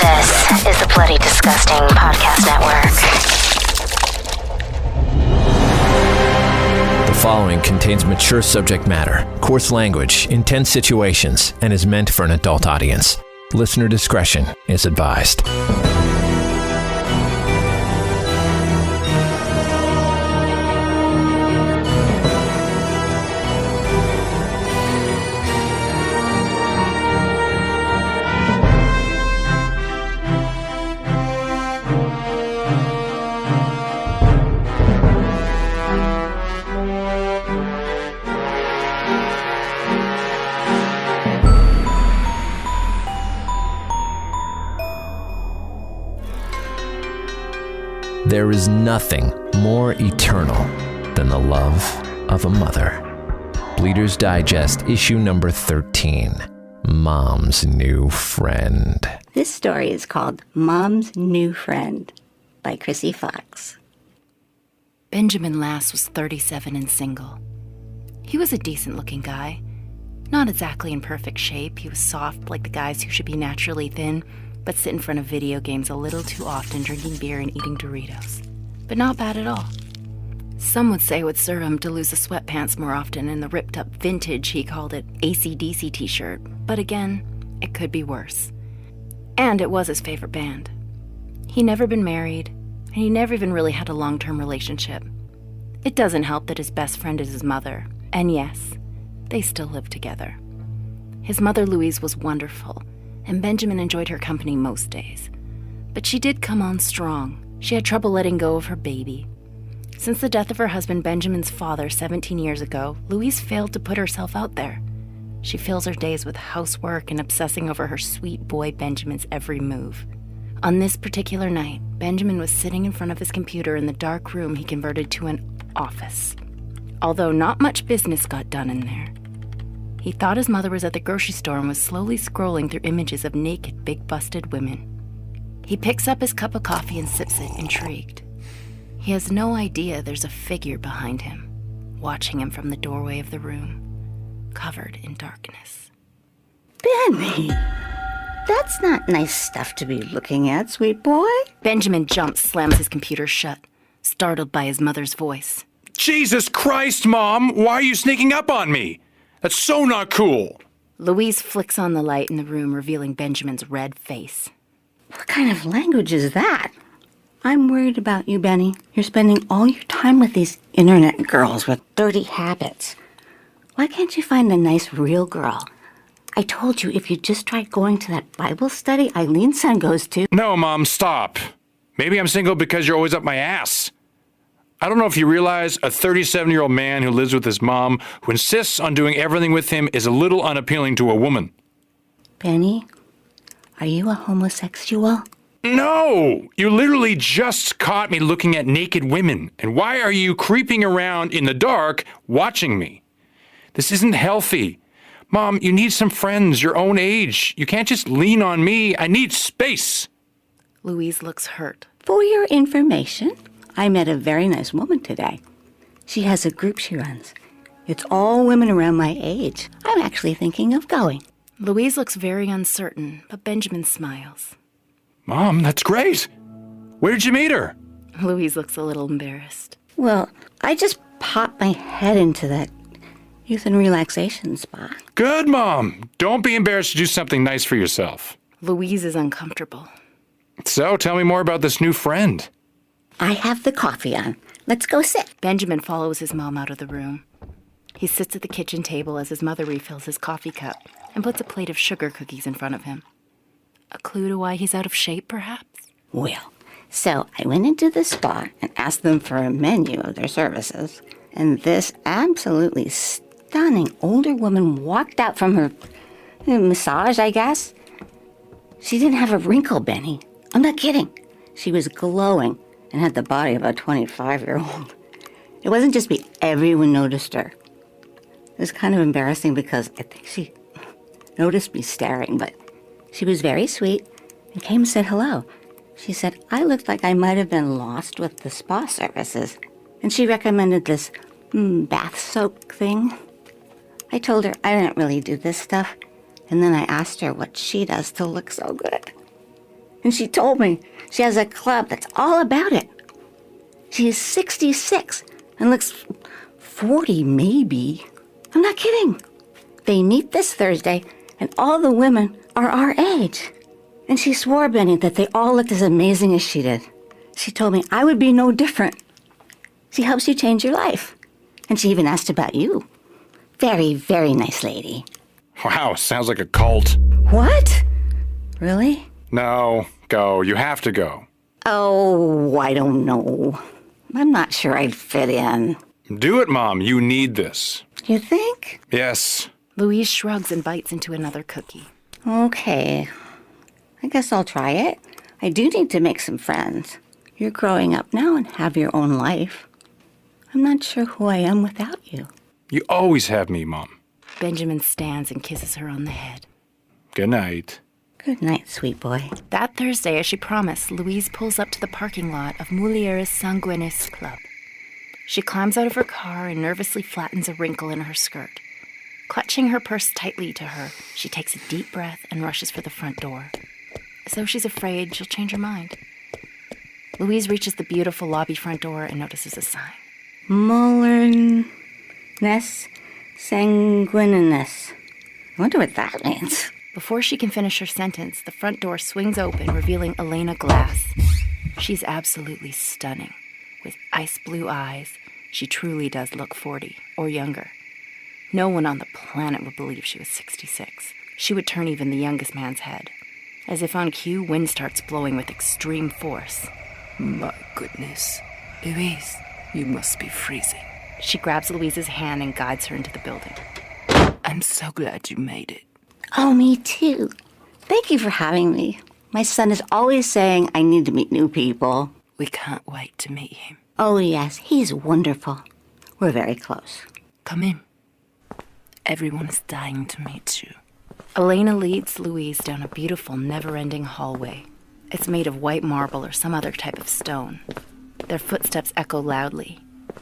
This is the Bloody Disgusting Podcast Network. The following contains mature subject matter, coarse language, intense situations, and is meant for an adult audience. Listener discretion is advised. There is nothing more eternal than the love of a mother. Bleeder's Digest, issue number 13, Mom's New Friend. This story is called Mom's New Friend by KRSY Fox. Benjamin Lass was 37 and single. He was a decent-looking guy. Not exactly in perfect shape. He was soft like the guys who should be naturally thin, but sit in front of video games a little too often, drinking beer and eating Doritos. But not bad at all. Some would say it would serve him to lose the sweatpants more often and the ripped-up vintage, he called it, AC/DC t-shirt. But again, it could be worse. And it was his favorite band. He'd never been married, and he never even really had a long-term relationship. It doesn't help that his best friend is his mother, and yes, they still live together. His mother Louise was wonderful, and Benjamin enjoyed her company most days. But she did come on strong. She had trouble letting go of her baby. Since the death of her husband, Benjamin's father, 17 years ago, Louise failed to put herself out there. She fills her days with housework and obsessing over her sweet boy Benjamin's every move. On this particular night, Benjamin was sitting in front of his computer in the dark room he converted to an office. Although not much business got done in there. He thought his mother was at the grocery store and was slowly scrolling through images of naked, big-busted women. He picks up his cup of coffee and sips it, intrigued. He has no idea there's a figure behind him, watching him from the doorway of the room, covered in darkness. Benny, that's not nice stuff to be looking at, sweet boy. Benjamin jumps, slams his computer shut, startled by his mother's voice. Jesus Christ, Mom! Why are you sneaking up on me? That's so not cool. Louise flicks on the light in the room, revealing Benjamin's red face. What kind of language is that? I'm worried about you, Benny. You're spending all your time with these internet girls with dirty habits. Why can't you find a nice, real girl? I told you if you just tried going to that Bible study Eileen's son goes to. No, Mom, stop. Maybe I'm single because you're always up my ass. I don't know if you realize a 37-year-old man who lives with his mom, who insists on doing everything with him, is a little unappealing to a woman. Benny, are you a homosexual? No! You literally just caught me looking at naked women. And why are you creeping around in the dark watching me? This isn't healthy. Mom, you need some friends your own age. You can't just lean on me. I need space. Louise looks hurt. For your information, I met a very nice woman today. She has a group she runs. It's all women around my age. I'm actually thinking of going. Louise looks very uncertain, but Benjamin smiles. Mom, that's great. Where did you meet her? Louise looks a little embarrassed. Well, I just popped my head into that youth and relaxation spa. Good, Mom. Don't be embarrassed to do something nice for yourself. Louise is uncomfortable. So, tell me more about this new friend. I have the coffee on. Let's go sit. Benjamin follows his mom out of the room. He sits at the kitchen table as his mother refills his coffee cup and puts a plate of sugar cookies in front of him. A clue to why he's out of shape, perhaps? Well, so I went into the spa and asked them for a menu of their services, and this absolutely stunning older woman walked out from her massage, I guess. She didn't have a wrinkle, Benny. I'm not kidding. She was glowing and had the body of a 25-year-old. It wasn't just me. Everyone noticed her. It was kind of embarrassing because I think she noticed me staring, but she was very sweet and came and said hello. She said I looked like I might have been lost with the spa services, and she recommended this bath soak thing. I told her I didn't really do this stuff, and then I asked her what she does to look so good. And she told me she has a club that's all about it. She's 66 and looks 40 maybe. I'm not kidding. They meet this Thursday and all the women are our age. And she swore, Benny, that they all looked as amazing as she did. She told me I would be no different. She helps you change your life. And she even asked about you. Very, very nice lady. Wow, sounds like a cult. What? Really? No, go. You have to go. Oh, I don't know. I'm not sure I'd fit in. Do it, Mom. You need this. You think? Yes. Louise shrugs and bites into another cookie. Okay. I guess I'll try it. I do need to make some friends. You're growing up now and have your own life. I'm not sure who I am without you. You always have me, Mom. Benjamin stands and kisses her on the head. Good night. Good night, sweet boy. That Thursday, as she promised, Louise pulls up to the parking lot of Mulieres Sanguinis Club. She climbs out of her car and nervously flattens a wrinkle in her skirt. Clutching her purse tightly to her, she takes a deep breath and rushes for the front door. As though she's afraid she'll change her mind. Louise reaches the beautiful lobby front door and notices a sign. Maloney sanguinis. I wonder what that means. Before she can finish her sentence, the front door swings open, revealing Elena Glass. She's absolutely stunning. With ice blue eyes, she truly does look 40 or younger. No one on the planet would believe she was 66. She would turn even the youngest man's head. As if on cue, wind starts blowing with extreme force. My goodness. Louise, you must be freezing. She grabs Louise's hand and guides her into the building. I'm so glad you made it. Oh, me too. Thank you for having me. My son is always saying I need to meet new people. We can't wait to meet him. Oh, yes, he's wonderful. We're very close. Come in. Everyone is dying to meet you. Elena leads Louise down a beautiful, never-ending hallway. It's made of white marble or some other type of stone. Their footsteps echo loudly.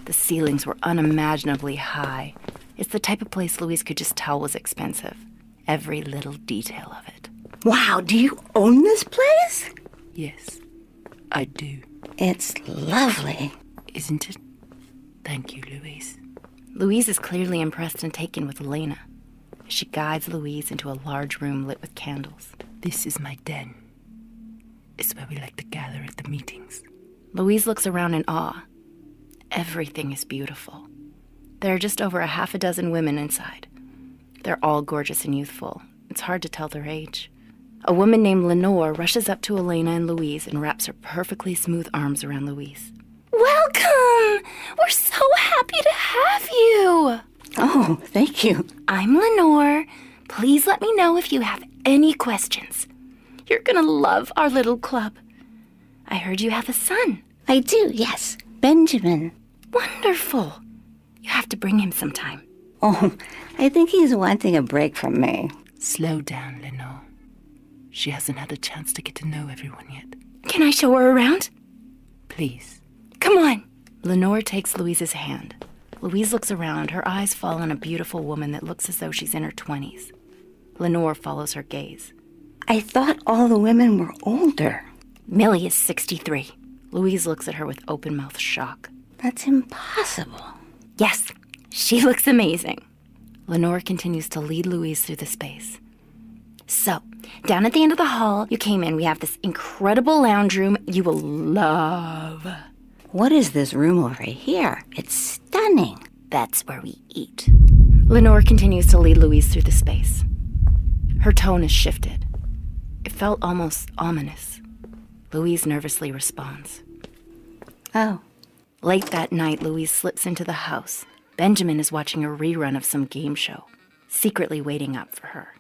The ceilings were unimaginably high. It's the type of place Louise could just tell was expensive. Every little detail of it. Wow, do you own this place? Yes, I do. It's lovely. Isn't it? Thank you, Louise. Louise is clearly impressed and taken with Elena. She guides Louise into a large room lit with candles. This is my den. It's where we like to gather at the meetings. Louise looks around in awe. Everything is beautiful. There are just over a half a dozen women inside. They're all gorgeous and youthful. It's hard to tell their age. A woman named Lenore rushes up to Elena and Louise and wraps her perfectly smooth arms around Louise. Welcome! We're so happy to have you! Oh, thank you. I'm Lenore. Please let me know if you have any questions. You're gonna love our little club. I heard you have a son. I do, yes. Benjamin. Wonderful. You have to bring him sometime. Oh, I think he's wanting a break from me. Slow down, Lenore. She hasn't had a chance to get to know everyone yet. Can I show her around? Please. Come on. Lenore takes Louise's hand. Louise looks around. Her eyes fall on a beautiful woman that looks as though she's in her 20s. Lenore follows her gaze. I thought all the women were older. Millie is 63. Louise looks at her with open-mouthed shock. That's impossible. Yes, she looks amazing. Lenore continues to lead Louise through the space. So, down at the end of the hall you came in, we have this incredible lounge room you will love. What is this room over here? It's stunning. That's where we eat. Lenore continues to lead Louise through the space. Her tone has shifted. It felt almost ominous. Louise nervously responds. Oh. Late that night, Louise slips into the house. Benjamin is watching a rerun of some game show, secretly waiting up for her.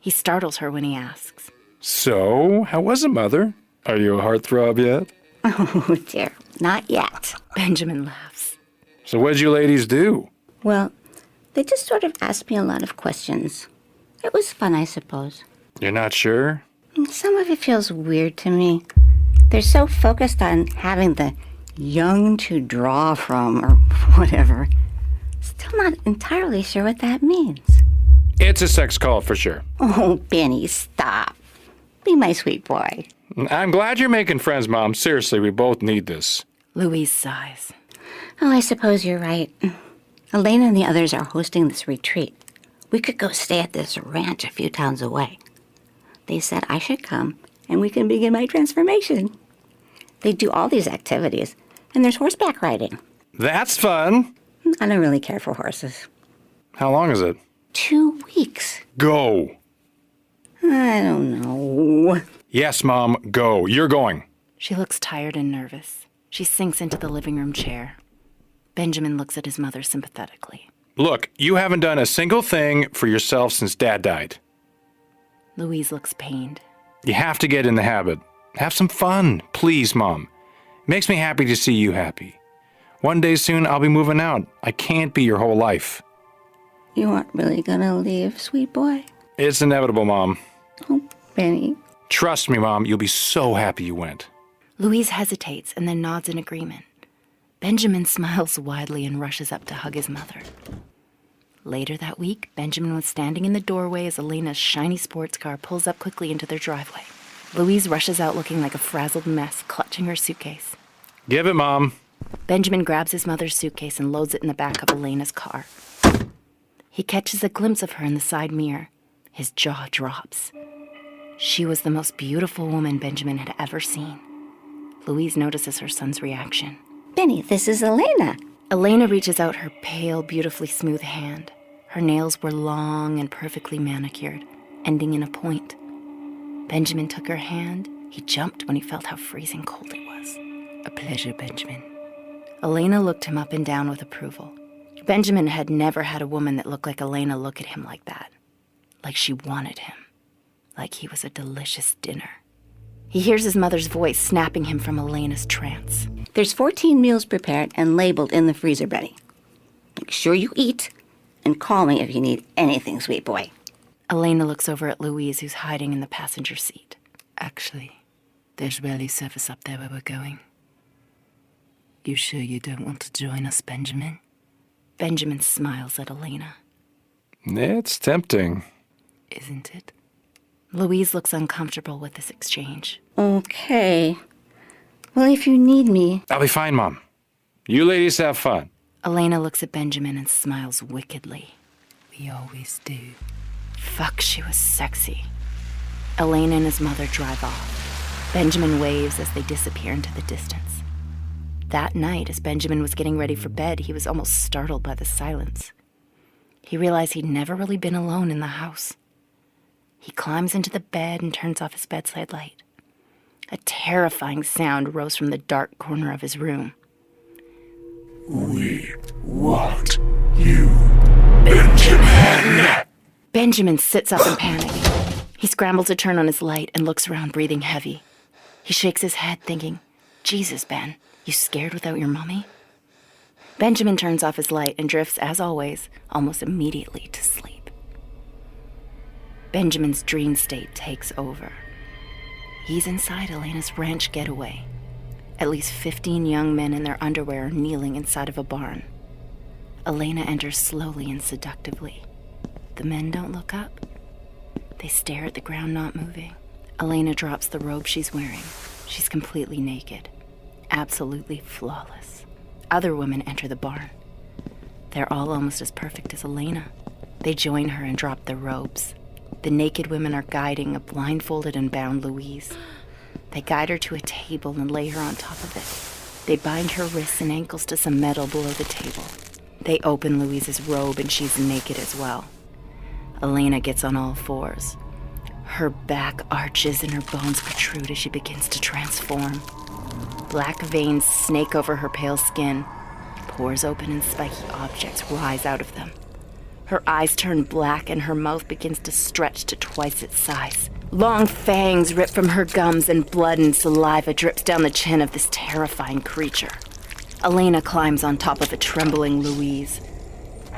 He startles her when he asks. So, how was it, Mother? Are you a heartthrob yet? Oh, dear. Not yet. Benjamin laughs. So what'd you ladies do? Well, they just sort of asked me a lot of questions. It was fun, I suppose. You're not sure? Some of it feels weird to me. They're so focused on having the young to draw from or whatever. Still not entirely sure what that means. It's a sex call for sure. Oh, Benny, stop. Be my sweet boy. I'm glad you're making friends, Mom. Seriously, we both need this. Louise sighs. Oh, I suppose you're right. Elena and the others are hosting this retreat. We could go stay at this ranch a few towns away. They said I should come, and we can begin my transformation. They do all these activities, and there's horseback riding. That's fun. I don't really care for horses. How long is it? 2 weeks. Go. I don't know. Yes, Mom, go. You're going. She looks tired and nervous. She sinks into the living room chair. Benjamin looks at his mother sympathetically. Look, you haven't done a single thing for yourself since Dad died. Louise looks pained. You have to get in the habit. Have some fun, please, Mom. It makes me happy to see you happy. One day soon, I'll be moving out. I can't be your whole life. You aren't really gonna leave, sweet boy? It's inevitable, Mom. Oh, Benny. Trust me, Mom, you'll be so happy you went. Louise hesitates and then nods in agreement. Benjamin smiles widely and rushes up to hug his mother. Later that week, Benjamin was standing in the doorway as Elena's shiny sports car pulls up quickly into their driveway. Louise rushes out looking like a frazzled mess, clutching her suitcase. Give it, Mom. Benjamin grabs his mother's suitcase and loads it in the back of Elena's car. He catches a glimpse of her in the side mirror. His jaw drops. She was the most beautiful woman Benjamin had ever seen. Louise notices her son's reaction. Benny, this is Elena. Elena reaches out her pale, beautifully smooth hand. Her nails were long and perfectly manicured, ending in a point. Benjamin took her hand. He jumped when he felt how freezing cold it was. A pleasure, Benjamin. Elena looked him up and down with approval. Benjamin had never had a woman that looked like Elena look at him like that. Like she wanted him. Like he was a delicious dinner. He hears his mother's voice snapping him from Elena's trance. There's 14 meals prepared and labeled in the freezer, Benny. Make sure you eat and call me if you need anything, sweet boy. Elena looks over at Louise, who's hiding in the passenger seat. Actually, there's rarely service up there where we're going. You sure you don't want to join us, Benjamin? Benjamin smiles at Elena. It's tempting. Isn't it? Louise looks uncomfortable with this exchange. Okay. Well, if you need me... I'll be fine, Mom. You ladies have fun. Elena looks at Benjamin and smiles wickedly. We always do. Fuck, she was sexy. Elena and his mother drive off. Benjamin waves as they disappear into the distance. That night, as Benjamin was getting ready for bed, he was almost startled by the silence. He realized he'd never really been alone in the house. He climbs into the bed and turns off his bedside light. A terrifying sound rose from the dark corner of his room. We want you, Benjamin! Benjamin sits up in panic. He scrambles to turn on his light and looks around, breathing heavy. He shakes his head, thinking, Jesus, Ben, you scared without your mommy? Benjamin turns off his light and drifts, as always, almost immediately to sleep. Benjamin's dream state takes over. He's inside Elena's ranch getaway. At least 15 young men in their underwear are kneeling inside of a barn. Elena enters slowly and seductively. The men don't look up. They stare at the ground, not moving. Elena drops the robe she's wearing. She's completely naked. Absolutely flawless. Other women enter the barn. They're all almost as perfect as Elena. They join her and drop their robes. The naked women are guiding a blindfolded and bound Louise. They guide her to a table and lay her on top of it. They bind her wrists and ankles to some metal below the table. They open Louise's robe and she's naked as well. Elena gets on all fours. Her back arches and her bones protrude as she begins to transform. Black veins snake over her pale skin. Pores open and spiky objects rise out of them. Her eyes turn black and her mouth begins to stretch to twice its size. Long fangs rip from her gums and blood and saliva drips down the chin of this terrifying creature. Elena climbs on top of a trembling Louise.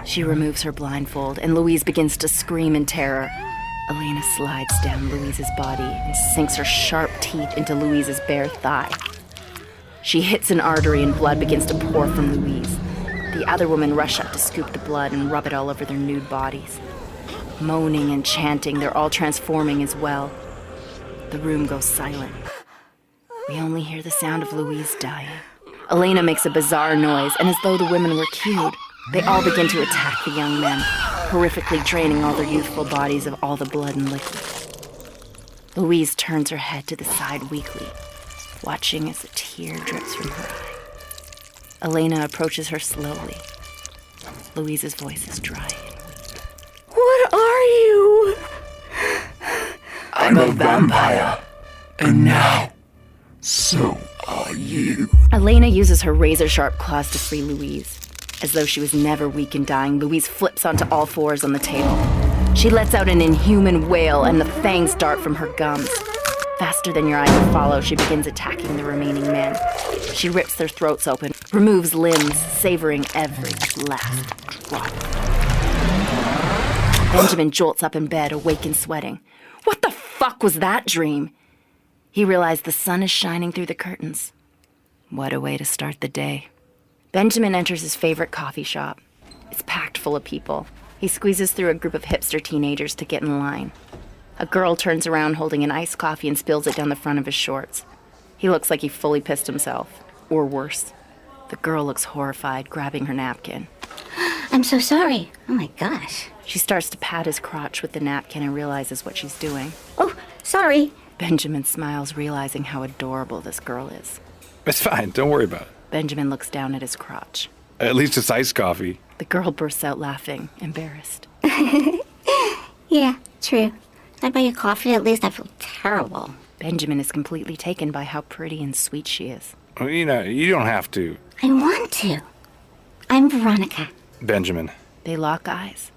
She removes her blindfold and Louise begins to scream in terror. Elena slides down Louise's body and sinks her sharp teeth into Louise's bare thigh. She hits an artery and blood begins to pour from Louise. The other women rush up to scoop the blood and rub it all over their nude bodies. Moaning and chanting, they're all transforming as well. The room goes silent. We only hear the sound of Louise dying. Elena makes a bizarre noise, and as though the women were cued, they all begin to attack the young men, horrifically draining all their youthful bodies of all the blood and liquid. Louise turns her head to the side weakly, watching as a tear drips from her eye. Elena approaches her slowly. Louise's voice is dry and weak. What are you? I'm a vampire. And now, so are you. Elena uses her razor-sharp claws to free Louise. As though she was never weak and dying, Louise flips onto all fours on the table. She lets out an inhuman wail, and the fangs dart from her gums. Faster than your eye can follow, she begins attacking the remaining men. She rips their throats open, removes limbs, savoring every last drop. Benjamin jolts up in bed, awake and sweating. What the fuck was that dream? He realized the sun is shining through the curtains. What a way to start the day. Benjamin enters his favorite coffee shop. It's packed full of people. He squeezes through a group of hipster teenagers to get in line. A girl turns around holding an iced coffee and spills it down the front of his shorts. He looks like he fully pissed himself, or worse. The girl looks horrified, grabbing her napkin. I'm so sorry. Oh my gosh. She starts to pat his crotch with the napkin and realizes what she's doing. Oh, sorry. Benjamin smiles, realizing how adorable this girl is. It's fine. Don't worry about it. Benjamin looks down at his crotch. At least it's iced coffee. The girl bursts out laughing, embarrassed. Yeah, true. I buy you coffee, at least I feel terrible. Benjamin is completely taken by how pretty and sweet she is. Well, you know, you don't have to. I want to. I'm Veronica. Benjamin. They lock eyes.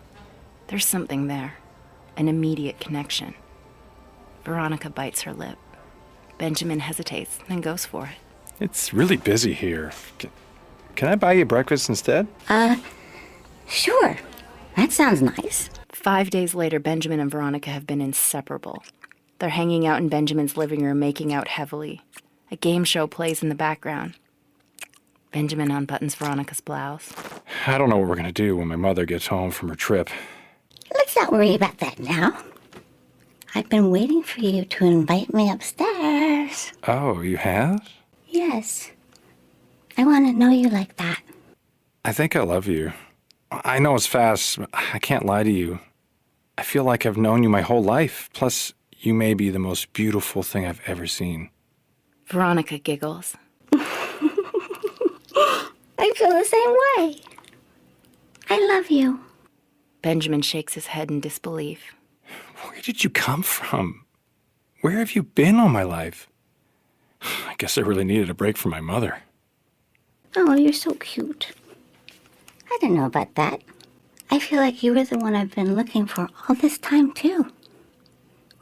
There's something there. An immediate connection. Veronica bites her lip. Benjamin hesitates, then goes for it. It's really busy here. Can I buy you breakfast instead? Sure. That sounds nice. 5 days later, Benjamin and Veronica have been inseparable. They're hanging out in Benjamin's living room, making out heavily. A game show plays in the background. Benjamin unbuttons Veronica's blouse. I don't know what we're going to do when my mother gets home from her trip. Let's not worry about that now. I've been waiting for you to invite me upstairs. Oh, you have? Yes. I want to know you like that. I think I love you. I know it's fast, but I can't lie to you. I feel like I've known you my whole life. Plus, you may be the most beautiful thing I've ever seen. Veronica giggles. I feel the same way. I love you. Benjamin shakes his head in disbelief. Where did you come from? Where have you been all my life? I guess I really needed a break from my mother. Oh, you're so cute. I didn't know about that. I feel like you were the one I've been looking for all this time, too.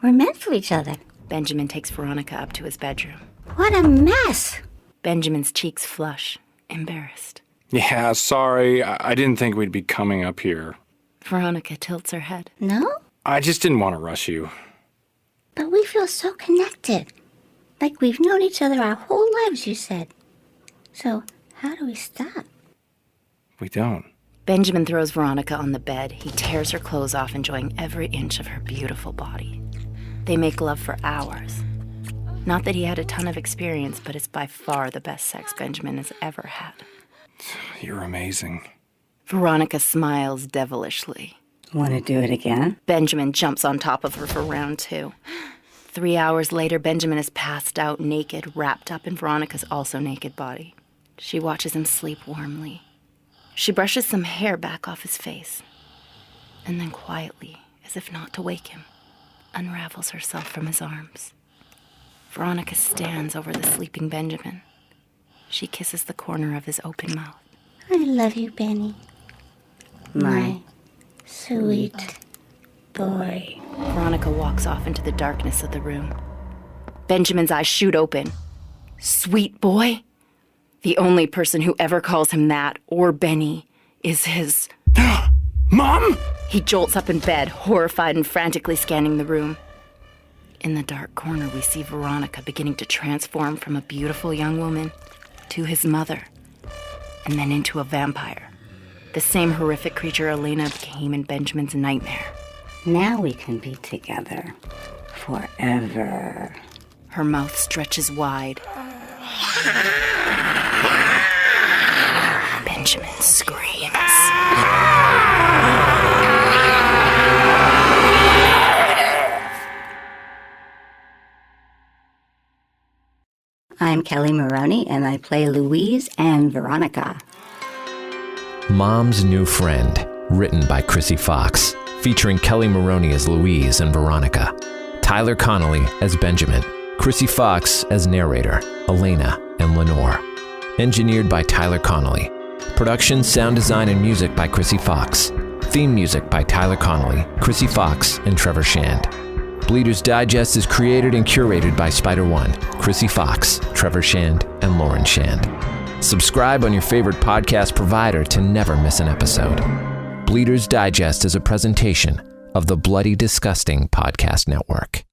We're meant for each other. Benjamin takes Veronica up to his bedroom. What a mess. Benjamin's cheeks flush, embarrassed. Yeah, sorry. I didn't think we'd be coming up here. Veronica tilts her head. No? I just didn't want to rush you. But we feel so connected. Like we've known each other our whole lives, you said. So, how do we stop? We don't. Benjamin throws Veronica on the bed. He tears her clothes off, enjoying every inch of her beautiful body. They make love for hours. Not that he had a ton of experience, but it's by far the best sex Benjamin has ever had. You're amazing. Veronica smiles devilishly. Want to do it again? Benjamin jumps on top of her for round 2. 3 hours later, Benjamin is passed out naked, wrapped up in Veronica's also naked body. She watches him sleep warmly. She brushes some hair back off his face, and then quietly, as if not to wake him, unravels herself from his arms. Veronica stands over the sleeping Benjamin. She kisses the corner of his open mouth. I love you, Benny. My sweet boy. Veronica walks off into the darkness of the room. Benjamin's eyes shoot open. Sweet boy? The only person who ever calls him that, or Benny, is his... Mom! He jolts up in bed, horrified and frantically scanning the room. In the dark corner, we see Veronica beginning to transform from a beautiful young woman to his mother, and then into a vampire. The same horrific creature Elena became in Benjamin's nightmare. Now we can be together. forever. Her mouth stretches wide. Benjamin screams. I'm Kelly Maroney, and I play Louise and Veronica. Mom's New Friend, written by KRSY Fox, featuring Kelly Maroney as Louise and Veronica, Tyler Connolly as Benjamin, KRSY Fox as narrator, Elena and Lenore. Engineered by Tyler Connolly. Production, sound design, and music by KRSY Fox. Theme music by Tyler Connolly, KRSY Fox, and Trevor Shand. Bleeders Digest is created and curated by Spider One, KRSY Fox, Trevor Shand, and Lauren Shand. Subscribe on your favorite podcast provider to never miss an episode. Bleeders Digest is a presentation of the Bloody Disgusting Podcast Network.